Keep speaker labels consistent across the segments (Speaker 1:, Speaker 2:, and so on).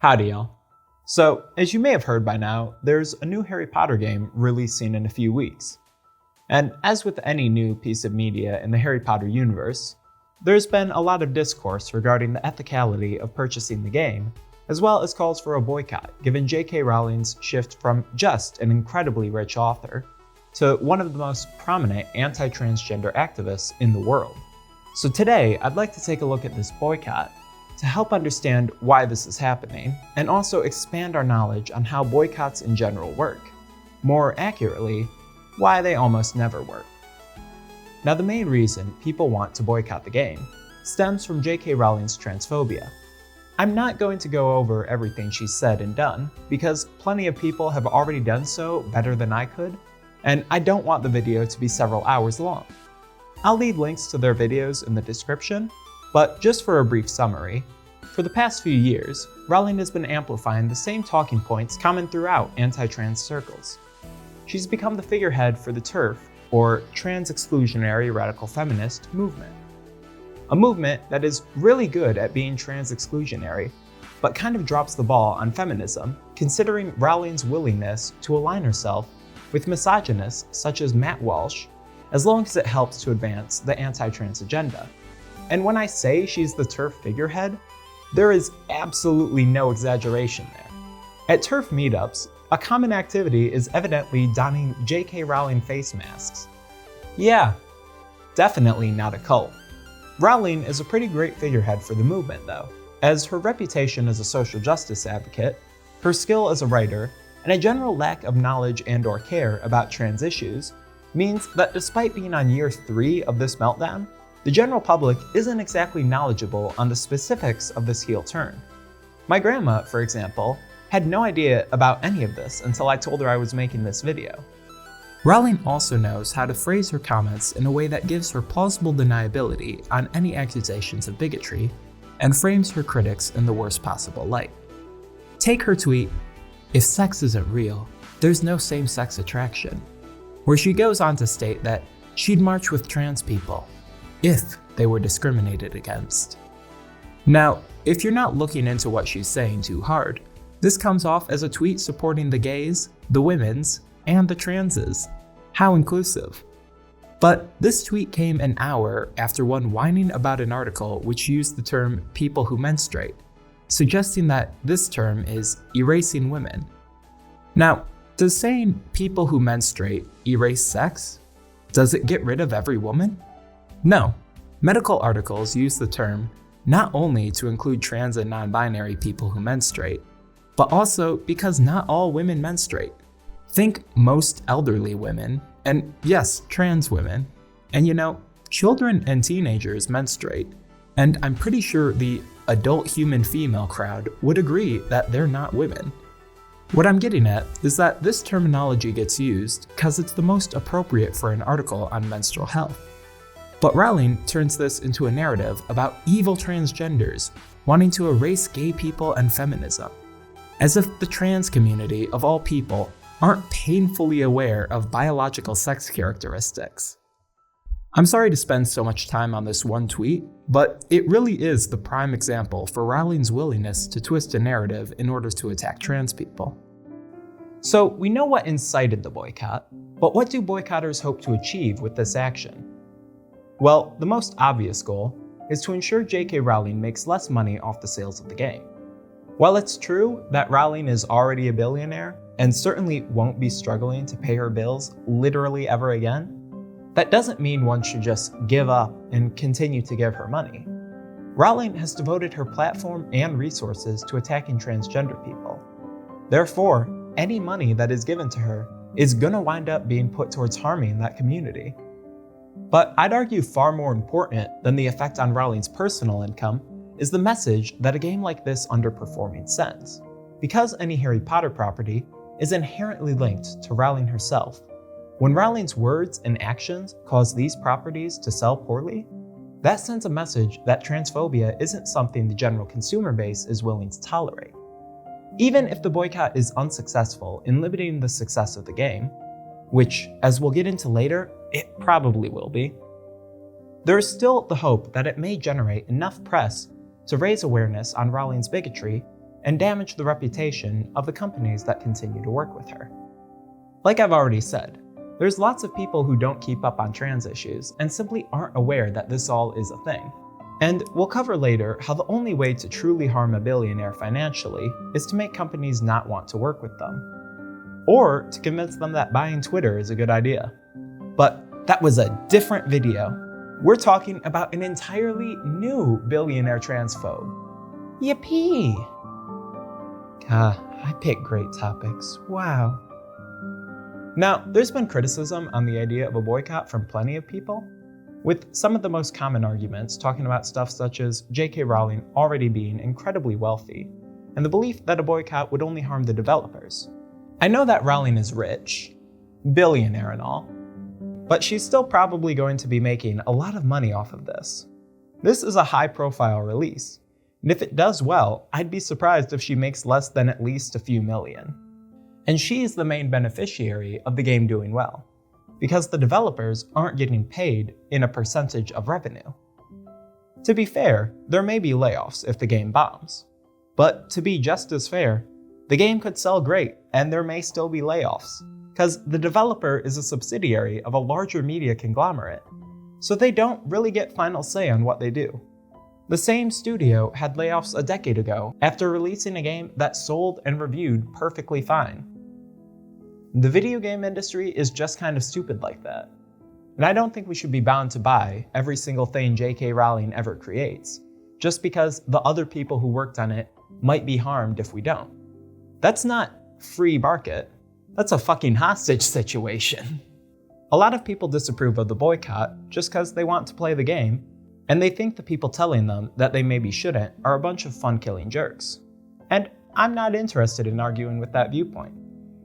Speaker 1: Howdy, y'all. So, as you may have heard by now, there's a new Harry Potter game releasing in a few weeks. And as with any new piece of media in the Harry Potter universe, there's been a lot of discourse regarding the ethicality of purchasing the game, as well as calls for a boycott, given J.K. Rowling's shift from just an incredibly rich author to one of the most prominent anti-transgender activists in the world. So today, I'd like to take a look at this boycott to help understand why this is happening, and also expand our knowledge on how boycotts in general work. More accurately, why they almost never work. Now, the main reason people want to boycott the game stems from J.K. Rowling's transphobia. I'm not going to go over everything she's said and done, because plenty of people have already done so better than I could, and I don't want the video to be several hours long. I'll leave links to their videos in the description, but just for a brief summary, for the past few years, Rowling has been amplifying the same talking points common throughout anti-trans circles. She's become the figurehead for the TERF, or Trans Exclusionary Radical Feminist movement. A movement that is really good at being trans exclusionary, but kind of drops the ball on feminism, considering Rowling's willingness to align herself with misogynists such as Matt Walsh, as long as it helps to advance the anti-trans agenda. And when I say she's the TERF figurehead, there is absolutely no exaggeration there. At TERF meetups, a common activity is evidently donning J.K. Rowling face masks. Yeah, definitely not a cult. Rowling is a pretty great figurehead for the movement though, as her reputation as a social justice advocate, her skill as a writer, and a general lack of knowledge and/or care about trans issues means that despite being on year 3 of this meltdown, the general public isn't exactly knowledgeable on the specifics of this heel turn. My grandma, for example, had no idea about any of this until I told her I was making this video. Rowling also knows how to phrase her comments in a way that gives her plausible deniability on any accusations of bigotry, and frames her critics in the worst possible light. Take her tweet, "If sex isn't real, there's no same-sex attraction," where she goes on to state that she'd march with trans people if they were discriminated against. Now, if you're not looking into what she's saying too hard, this comes off as a tweet supporting the gays, the women's, and the transes. How inclusive. But this tweet came an hour after one whining about an article which used the term people who menstruate, suggesting that this term is erasing women. Now, does saying people who menstruate erase sex? Does it get rid of every woman? No. Medical articles use the term not only to include trans and non-binary people who menstruate, but also because not all women menstruate. Think most elderly women, and yes, trans women. And children and teenagers menstruate, and I'm pretty sure the adult human female crowd would agree that they're not women. What I'm getting at is that this terminology gets used because it's the most appropriate for an article on menstrual health. But Rowling turns this into a narrative about evil transgenders wanting to erase gay people and feminism, as if the trans community of all people aren't painfully aware of biological sex characteristics. I'm sorry to spend so much time on this one tweet, but it really is the prime example for Rowling's willingness to twist a narrative in order to attack trans people. So we know what incited the boycott, but what do boycotters hope to achieve with this action? Well, the most obvious goal is to ensure J.K. Rowling makes less money off the sales of the game. While it's true that Rowling is already a billionaire and certainly won't be struggling to pay her bills literally ever again, that doesn't mean one should just give up and continue to give her money. Rowling has devoted her platform and resources to attacking transgender people. Therefore, any money that is given to her is gonna wind up being put towards harming that community. But I'd argue far more important than the effect on Rowling's personal income is the message that a game like this underperforming sends. Because any Harry Potter property is inherently linked to Rowling herself, when Rowling's words and actions cause these properties to sell poorly, that sends a message that transphobia isn't something the general consumer base is willing to tolerate. Even if the boycott is unsuccessful in limiting the success of the game, which, as we'll get into later, it probably will be, there is still the hope that it may generate enough press to raise awareness on Rowling's bigotry and damage the reputation of the companies that continue to work with her. Like I've already said, there's lots of people who don't keep up on trans issues and simply aren't aware that this all is a thing. And we'll cover later how the only way to truly harm a billionaire financially is to make companies not want to work with them, or to convince them that buying Twitter is a good idea. But that was a different video. We're talking about an entirely new billionaire transphobe. Yippee! I pick great topics, wow. Now, there's been criticism on the idea of a boycott from plenty of people, with some of the most common arguments talking about stuff such as J.K. Rowling already being incredibly wealthy, and the belief that a boycott would only harm the developers. I know that Rowling is rich, billionaire and all, but she's still probably going to be making a lot of money off of this. This is a high-profile release, and if it does well, I'd be surprised if she makes less than at least a few million. And she's the main beneficiary of the game doing well, because the developers aren't getting paid in a percentage of revenue. To be fair, there may be layoffs if the game bombs, but to be just as fair, the game could sell great and there may still be layoffs, because the developer is a subsidiary of a larger media conglomerate, so they don't really get final say on what they do. The same studio had layoffs a decade ago after releasing a game that sold and reviewed perfectly fine. The video game industry is just kind of stupid like that, and I don't think we should be bound to buy every single thing J.K. Rowling ever creates, just because the other people who worked on it might be harmed if we don't. That's not free market, that's a fucking hostage situation. A lot of people disapprove of the boycott just because they want to play the game, and they think the people telling them that they maybe shouldn't are a bunch of fun-killing jerks. And I'm not interested in arguing with that viewpoint.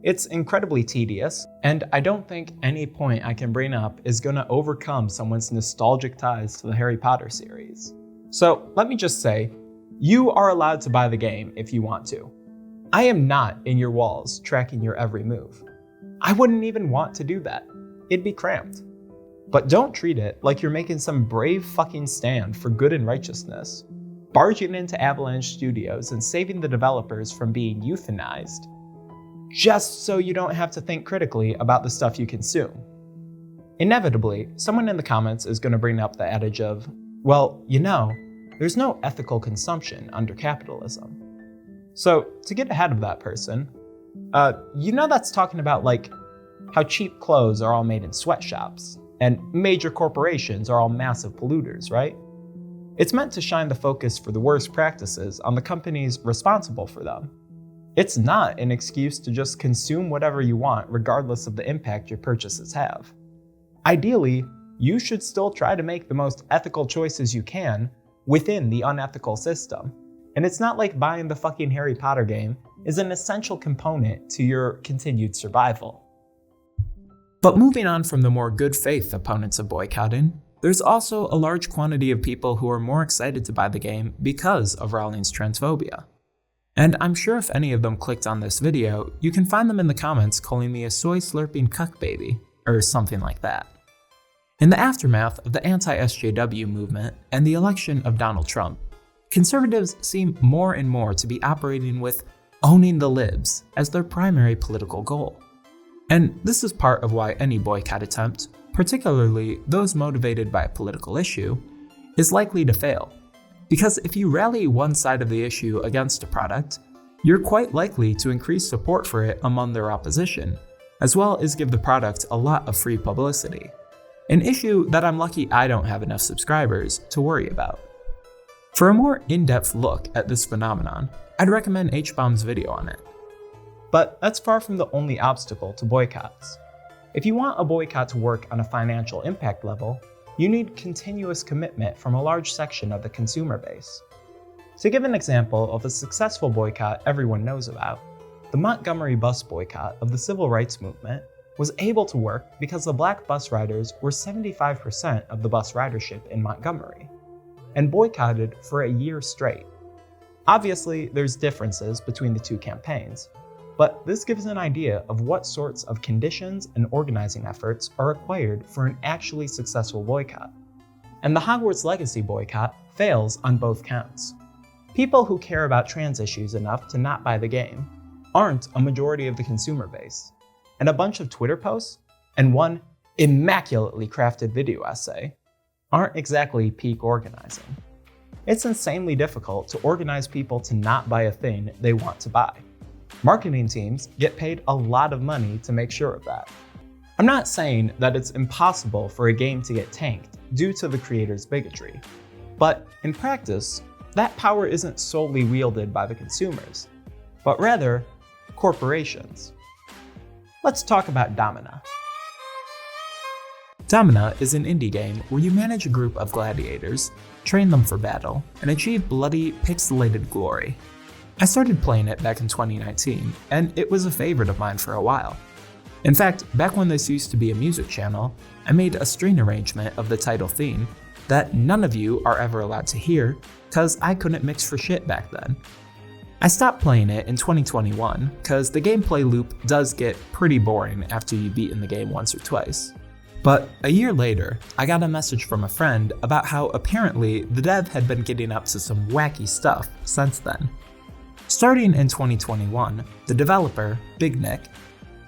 Speaker 1: It's incredibly tedious, and I don't think any point I can bring up is going to overcome someone's nostalgic ties to the Harry Potter series. So let me just say, you are allowed to buy the game if you want to. I am not in your walls tracking your every move. I wouldn't even want to do that. It'd be cramped. But don't treat it like you're making some brave fucking stand for good and righteousness, barging into Avalanche Studios and saving the developers from being euthanized, just so you don't have to think critically about the stuff you consume. Inevitably, someone in the comments is going to bring up the adage of, well, there's no ethical consumption under capitalism. So, to get ahead of that person, that's talking about like how cheap clothes are all made in sweatshops, and major corporations are all massive polluters, right? It's meant to shine the focus for the worst practices on the companies responsible for them. It's not an excuse to just consume whatever you want regardless of the impact your purchases have. Ideally, you should still try to make the most ethical choices you can within the unethical system. And it's not like buying the fucking Harry Potter game is an essential component to your continued survival. But moving on from the more good faith opponents of boycotting, there's also a large quantity of people who are more excited to buy the game because of Rowling's transphobia. And I'm sure if any of them clicked on this video, you can find them in the comments calling me a soy slurping cuck baby, or something like that. In the aftermath of the anti-SJW movement and the election of Donald Trump, conservatives seem more and more to be operating with owning the libs as their primary political goal. And this is part of why any boycott attempt, particularly those motivated by a political issue, is likely to fail. Because if you rally one side of the issue against a product, you're quite likely to increase support for it among their opposition, as well as give the product a lot of free publicity. An issue that I'm lucky I don't have enough subscribers to worry about. For a more in-depth look at this phenomenon, I'd recommend H-Bomb's video on it. But that's far from the only obstacle to boycotts. If you want a boycott to work on a financial impact level, you need continuous commitment from a large section of the consumer base. To give an example of a successful boycott everyone knows about, the Montgomery bus boycott of the civil rights movement was able to work because the black bus riders were 75% of the bus ridership in Montgomery, and boycotted for a year straight. Obviously, there's differences between the two campaigns, but this gives an idea of what sorts of conditions and organizing efforts are required for an actually successful boycott. And the Hogwarts Legacy boycott fails on both counts. People who care about trans issues enough to not buy the game aren't a majority of the consumer base, and a bunch of Twitter posts and one immaculately crafted video essay aren't exactly peak organizing. It's insanely difficult to organize people to not buy a thing they want to buy. Marketing teams get paid a lot of money to make sure of that. I'm not saying that it's impossible for a game to get tanked due to the creator's bigotry, but in practice, that power isn't solely wielded by the consumers, but rather corporations. Let's talk about Domina. Domina is an indie game where you manage a group of gladiators, train them for battle, and achieve bloody, pixelated glory. I started playing it back in 2019, and it was a favorite of mine for a while. In fact, back when this used to be a music channel, I made a string arrangement of the title theme that none of you are ever allowed to hear, cause I couldn't mix for shit back then. I stopped playing it in 2021, cause the gameplay loop does get pretty boring after you've beaten the game once or twice. But a year later, I got a message from a friend about how apparently the dev had been getting up to some wacky stuff since then. Starting in 2021, the developer, Big Nick,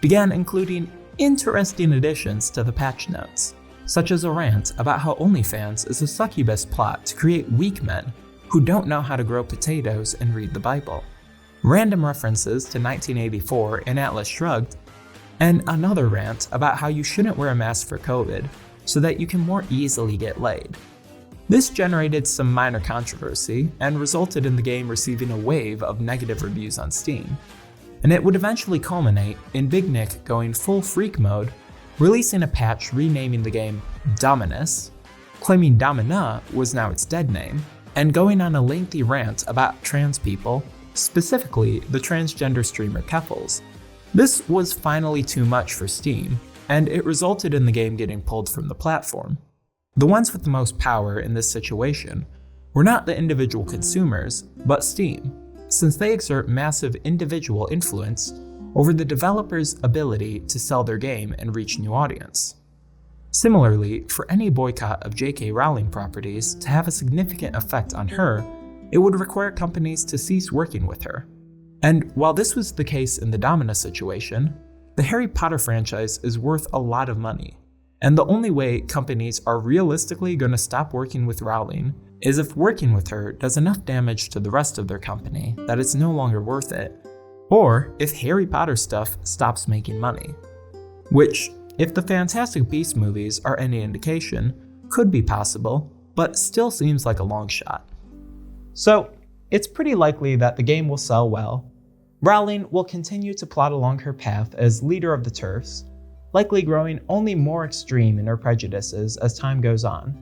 Speaker 1: began including interesting additions to the patch notes, such as a rant about how OnlyFans is a succubus plot to create weak men who don't know how to grow potatoes and read the Bible, random references to 1984 and Atlas Shrugged, and another rant about how you shouldn't wear a mask for COVID so that you can more easily get laid. This generated some minor controversy and resulted in the game receiving a wave of negative reviews on Steam. And it would eventually culminate in Big Nick going full freak mode, releasing a patch renaming the game Dominus, claiming Domina was now its dead name, and going on a lengthy rant about trans people, specifically the transgender streamer Keffals. This was finally too much for Steam, and it resulted in the game getting pulled from the platform. The ones with the most power in this situation were not the individual consumers, but Steam, since they exert massive individual influence over the developer's ability to sell their game and reach new audience. Similarly, for any boycott of J.K. Rowling properties to have a significant effect on her, it would require companies to cease working with her. And while this was the case in the Domina situation, the Harry Potter franchise is worth a lot of money, and the only way companies are realistically going to stop working with Rowling is if working with her does enough damage to the rest of their company that it's no longer worth it, or if Harry Potter stuff stops making money. Which, if the Fantastic Beasts movies are any indication, could be possible, but still seems like a long shot. So, it's pretty likely that the game will sell well. Rowling will continue to plod along her path as leader of the TERFs, likely growing only more extreme in her prejudices as time goes on.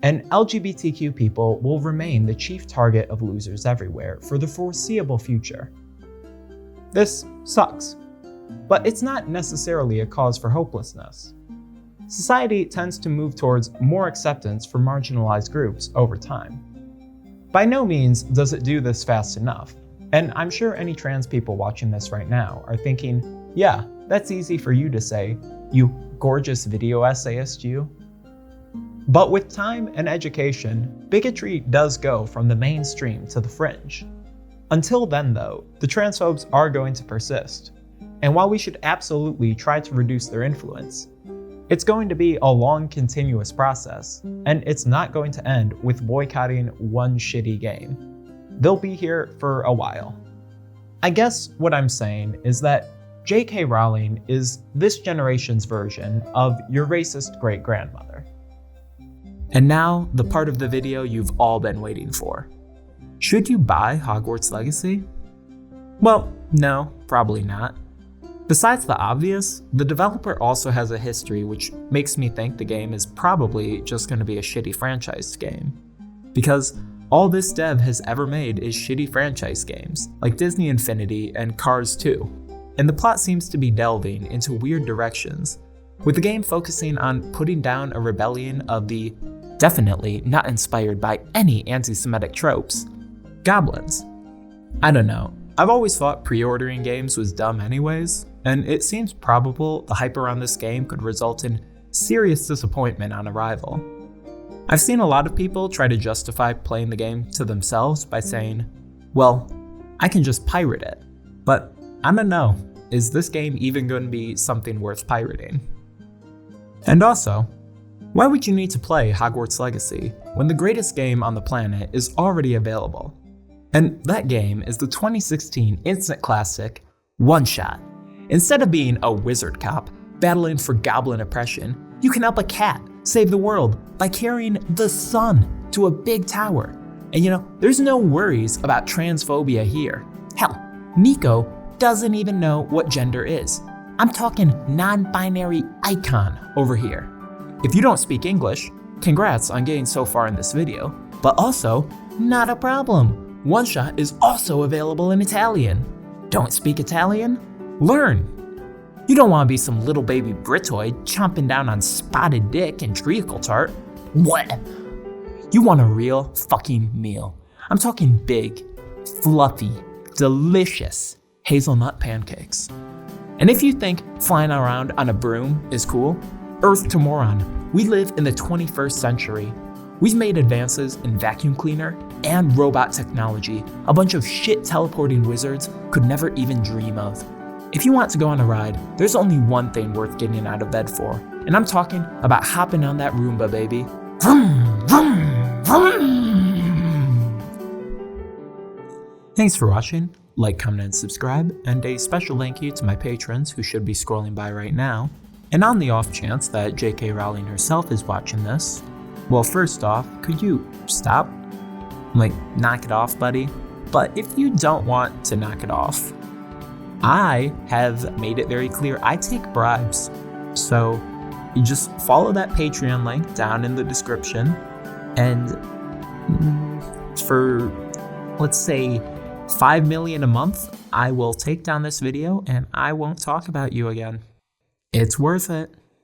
Speaker 1: And LGBTQ people will remain the chief target of losers everywhere for the foreseeable future. This sucks, but it's not necessarily a cause for hopelessness. Society tends to move towards more acceptance for marginalized groups over time. By no means does it do this fast enough, and I'm sure any trans people watching this right now are thinking, yeah, that's easy for you to say, you gorgeous video essayist you. But with time and education, bigotry does go from the mainstream to the fringe. Until then though, the transphobes are going to persist, and while we should absolutely try to reduce their influence, it's going to be a long, continuous process, and it's not going to end with boycotting one shitty game. They'll be here for a while. I guess what I'm saying is that J.K. Rowling is this generation's version of your racist great-grandmother. And now, the part of the video you've all been waiting for. Should you buy Hogwarts Legacy? Well, no, probably not. Besides the obvious, the developer also has a history which makes me think the game is probably just going to be a shitty franchise game. Because all this dev has ever made is shitty franchise games, like Disney Infinity and Cars 2. And the plot seems to be delving into weird directions, with the game focusing on putting down a rebellion of the, definitely not inspired by any anti-Semitic tropes, goblins. I don't know, I've always thought pre-ordering games was dumb anyways, and it seems probable the hype around this game could result in serious disappointment on arrival. I've seen a lot of people try to justify playing the game to themselves by saying, well, I can just pirate it. But I don't know, is this game even going to be something worth pirating? And also, why would you need to play Hogwarts Legacy when the greatest game on the planet is already available? And that game is the 2016 instant classic, One Shot. Instead of being a wizard cop battling for goblin oppression, you can help a cat save the world by carrying the sun to a big tower. And there's no worries about transphobia here. Hell, Nico doesn't even know what gender is. I'm talking non-binary icon over here. If you don't speak English, congrats on getting so far in this video, but also, not a problem. One Shot is also available in Italian. Don't speak Italian? Learn! You don't want to be some little baby Britoid chomping down on spotted dick and treacle tart. What? You want a real fucking meal. I'm talking big, fluffy, delicious hazelnut pancakes. And if you think flying around on a broom is cool, Earth to moron. We live in the 21st century. We've made advances in vacuum cleaner and robot technology a bunch of shit teleporting wizards could never even dream of. If you want to go on a ride, there's only one thing worth getting out of bed for, and I'm talking about hopping on that Roomba, baby. Vroom, vroom, vroom. Thanks for watching. Like, comment, and subscribe, and a special thank you to my patrons who should be scrolling by right now. And on the off chance that J.K. Rowling herself is watching this, well, first off, could you stop? Knock it off, buddy? But if you don't want to knock it off, I have made it very clear I take bribes. So you just follow that Patreon link down in the description, and for, let's say, 5 million a month, I will take down this video and I won't talk about you again. It's worth it.